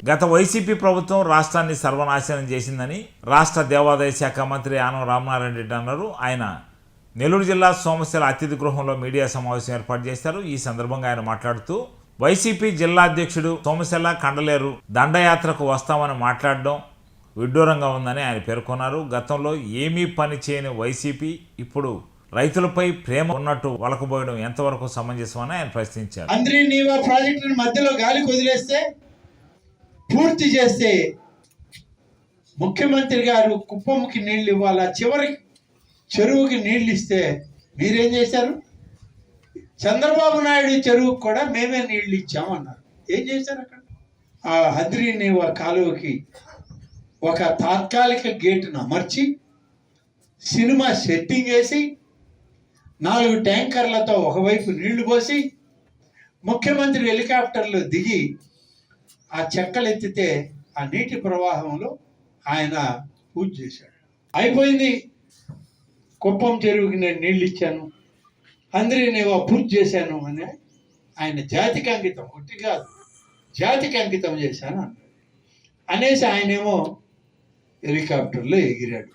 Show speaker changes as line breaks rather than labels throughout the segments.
గత వైసీపీ ప్రభుత్వం రాష్ట్రాన్ని సర్వనాశనం చేసిందని రాష్ట్ర దేవాదాయ శాఖ మంత్రి ఆనం రామనారాయణ రెడ్డి అన్నారు. ఆయన నెల్లూరు జిల్లా సోమశిల అతిథి గృహంలో మీడియా సమావేశం ఏర్పాటు చేశారు. ఈ సందర్భంగా ఆయన మాట్లాడుతూ వైసీపీ జిల్లా అధ్యక్షుడు సోమశిల కండలేరు దండయాత్రకు వస్తామని మాట్లాడడం విడ్డూరంగా ఉందని ఆయన పేర్కొన్నారు. గతంలో ఏమీ పని చేయని వైసీపీ ఇప్పుడు రైతులపై ప్రేమ ఉన్నట్టు వలకబోయడం ఎంతవరకు సమంజసమని ఆయన ప్రశ్నించారు.
అంద్రీనీవా ప్రాజెక్టును మధ్యలో గాలికి వదిలేస్తే పూర్తి చేస్తే ముఖ్యమంత్రి గారు కుప్పంకి నీళ్లు ఇవ్వాలా, చివరి చెరువుకి నీళ్లు ఇస్తే మీరేం చేశారు? చంద్రబాబు నాయుడు చెరువుకు కూడా మేమే నీళ్లు ఇచ్చామన్నారు. ఏం చేశారు అక్కడ? ఆ అంద్రీనీవా కాలువకి ఒక తాత్కాలిక గేటును అమర్చి సినిమా సెట్టింగ్ వేసి 4 ట్యాంకర్లతో ఒకవైపు నీళ్లు పోసి ముఖ్యమంత్రి హెలికాప్టర్లు దిగి ఆ చెక్కలు ఎత్తితే ఆ నీటి ప్రవాహంలో ఆయన పూజ చేశాడు. అయిపోయింది, కుప్పం చెరువుకి నేను నీళ్ళు ఇచ్చాను, అంద్రీనీవా పూజ చేశాను అని ఆయన జాతికి అంకితం, ఒకటి కాదు జాతికి అంకితం చేశాను అన్నాడు. అనేసి ఆయనేమో హెలికాప్టర్లో ఎగిరాడు.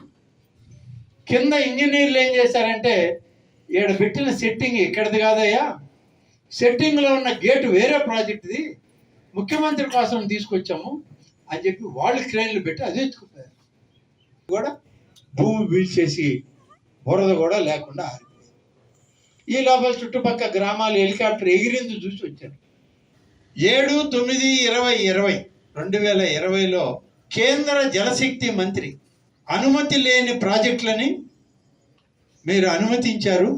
కింద ఇంజనీర్లు ఏం చేశారంటే, ఈడ పెట్టిన సెట్టింగ్ ఇక్కడిది కాదయ్యా, సెట్టింగ్లో ఉన్న గేటు వేరే ప్రాజెక్టుది, ముఖ్యమంత్రి కోసం తీసుకొచ్చాము అని చెప్పి వాళ్ళు క్రేన్లు పెట్టి అది ఎత్తుకుపోయారు. కూడా భూమి వీల్చేసి బురద కూడా లేకుండా ఆరిపోయింది. ఈ లోపల చుట్టుపక్కల గ్రామాలు హెలికాప్టర్ ఎగిరింది చూసి వచ్చారు. 7/9/2020లో కేంద్ర జలశక్తి మంత్రి అనుమతి లేని ప్రాజెక్టులని మీరు అనుమతించారు,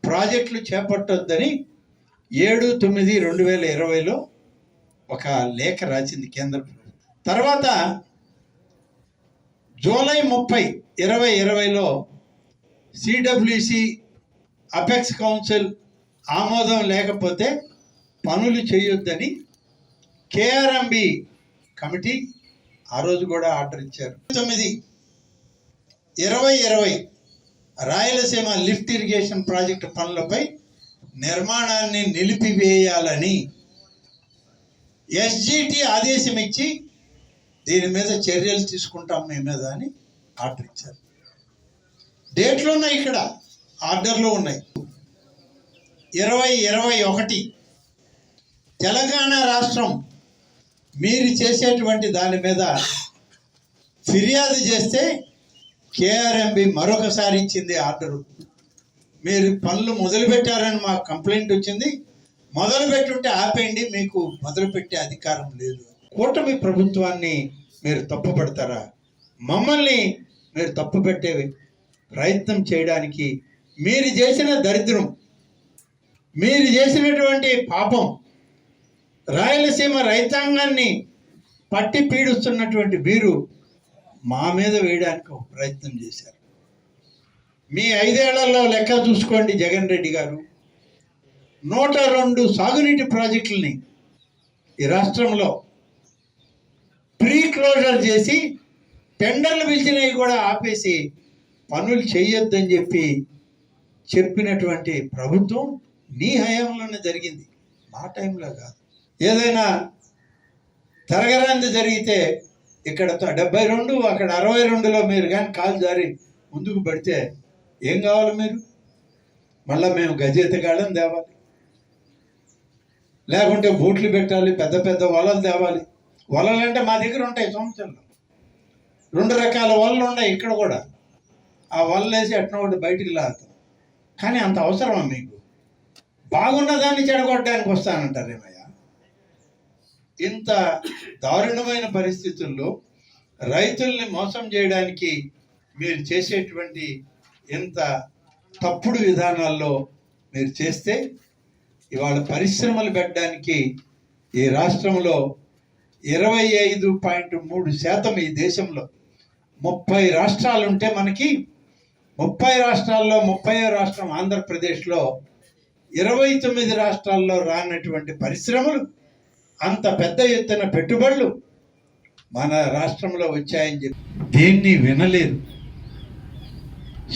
ప్రాజెక్టులు చేపట్టొద్దని 7/9/2020లో ఒక లేఖ రాసింది కేంద్ర ప్రభుత్వం. తర్వాత జూలై 30, 2020లో సిడబ్ల్యూసి అపెక్స్ కౌన్సిల్ ఆమోదం లేకపోతే పనులు చేయొద్దని కేఆర్ఎంబి కమిటీ ఆ రోజు కూడా ఆర్డర్ ఇచ్చారు. 9/2020 రాయలసీమ లిఫ్ట్ ఇరిగేషన్ ప్రాజెక్టు పనులపై నిర్మాణాన్ని నిలిపివేయాలని ఎస్జిటి ఆదేశం ఇచ్చి దీని మీద చర్యలు తీసుకుంటాం మీ మీద అని ఆర్డర్ ఇచ్చారు. డేట్లు ఉన్నాయి, ఇక్కడ ఆర్డర్లు ఉన్నాయి. 2021 తెలంగాణ రాష్ట్రం మీరు చేసేటువంటి దాని మీద ఫిర్యాదు చేస్తే కేఆర్ఎంబి మరొకసారి ఇచ్చింది ఆర్డరు. మీరు పనులు మొదలుపెట్టారని మాకు కంప్లైంట్ వచ్చింది, మొదలుపెట్టుంటే ఆపేయండి, మీకు మొదలుపెట్టే అధికారం లేదు. కూటమి ప్రభుత్వాన్ని మీరు తప్పుపడతారా? మమ్మల్ని మీరు తప్పుపెట్టే ప్రయత్నం చేయడానికి మీరు చేసిన దరిద్రం, మీరు చేసినటువంటి పాపం, రాయలసీమ రైతాంగాన్ని పట్టి పీడిస్తున్నటువంటి మీరు మా మీద వేయడానికి ఒక ప్రయత్నం చేశారు. మీ 5 ఏళ్లలో లెక్క చూసుకోండి జగన్ రెడ్డి గారు, 102 సాగునీటి ప్రాజెక్టులని ఈ రాష్ట్రంలో ప్రీ క్లోజర్ చేసి టెండర్లు పిలిచినవి కూడా ఆపేసి పనులు చేయొద్దని చెప్పినటువంటి ప్రభుత్వం నీ హయాంలోనే జరిగింది, మా టైంలో కాదు. ఏదైనా తరగరాంది జరిగితే ఇక్కడ 72 అక్కడ 62లో మీరు కానీ కాలు జారి ముందుకు పడితే ఏం కావాలి? మీరు మళ్ళీ మేము గజెత్తగాళ్ళని తేవాలి, లేకుంటే బూట్లు పెట్టాలి, పెద్ద పెద్ద వలలు తేవాలి. వలలు అంటే మా దగ్గర ఉంటాయి, సంవత్సరంలో 2 రకాల వలలు ఉన్నాయి ఇక్కడ కూడా. ఆ వలలు వేసి ఎట్లా ఒకటి బయటికి లాగుతాం. కానీ అంత అవసరమా మీకు? బాగున్న దాన్ని చెడగొట్టడానికి వస్తానంటారేమయ్యా? ఇంత దారుణమైన పరిస్థితుల్లో రైతుల్ని మోసం చేయడానికి మీరు చేసేటువంటి ఇంత తప్పుడు విధానాల్లో మీరు చేస్తే ఇవాళ పరిశ్రమలు పెట్టడానికి ఈ రాష్ట్రంలో 25.3% ఈ దేశంలో 30 రాష్ట్రాలు ఉంటే మనకి 30 రాష్ట్రాల్లో 30వ రాష్ట్రం ఆంధ్రప్రదేశ్లో 29 రాష్ట్రాల్లో రానటువంటి పరిశ్రమలు, అంత పెద్ద ఎత్తున పెట్టుబడులు మన రాష్ట్రంలో వచ్చాయని చెప్పి దేన్ని వినలేరు,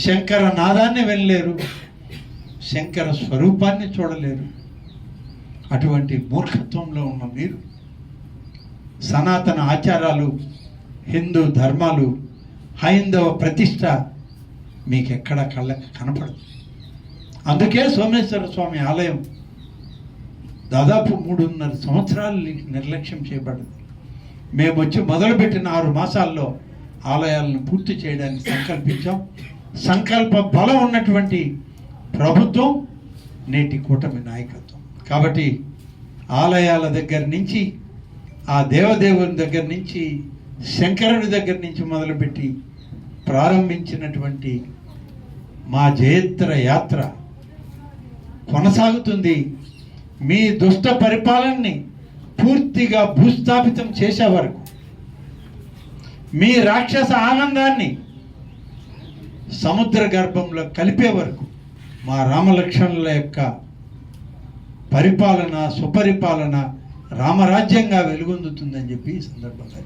శంకర నాదాన్ని వినలేరు, శంకర స్వరూపాన్ని చూడలేరు. అటువంటి మూర్ఖత్వంలో ఉన్న మీరు సనాతన ఆచారాలు, హిందూ ధర్మాలు, హైందవ ప్రతిష్ట మీకు ఎక్కడ కళ్ళకి కనపడదు. అందుకే సోమేశ్వర స్వామి ఆలయం దాదాపు 3.5 సంవత్సరాలు నిర్లక్ష్యం చేయబడింది. మేము వచ్చి మొదలుపెట్టిన 6 మాసాల్లో ఆలయాలను పూర్తి చేయడానికి సంకల్పించాం. సంకల్ప బలం ఉన్నటువంటి ప్రభుత్వం నేటి కూటమి నాయకత్వం. కాబట్టి ఆలయాల దగ్గర నుంచి, ఆ దేవదేవుని దగ్గర నుంచి, శంకరుడి దగ్గర నుంచి మొదలుపెట్టి ప్రారంభించినటువంటి మా జయత్ర యాత్ర కొనసాగుతుంది. మీ దుష్ట పరిపాలనని పూర్తిగా భూస్థాపితం చేసే వరకు, మీ రాక్షస ఆనందాన్ని సముద్ర గర్భంలో కలిపే వరకు మా రామలక్ష్మణుల యొక్క పరిపాలన, సుపరిపాలన రామరాజ్యంగా వెలుగొందుతుందని చెప్పి ఈ సందర్భంగా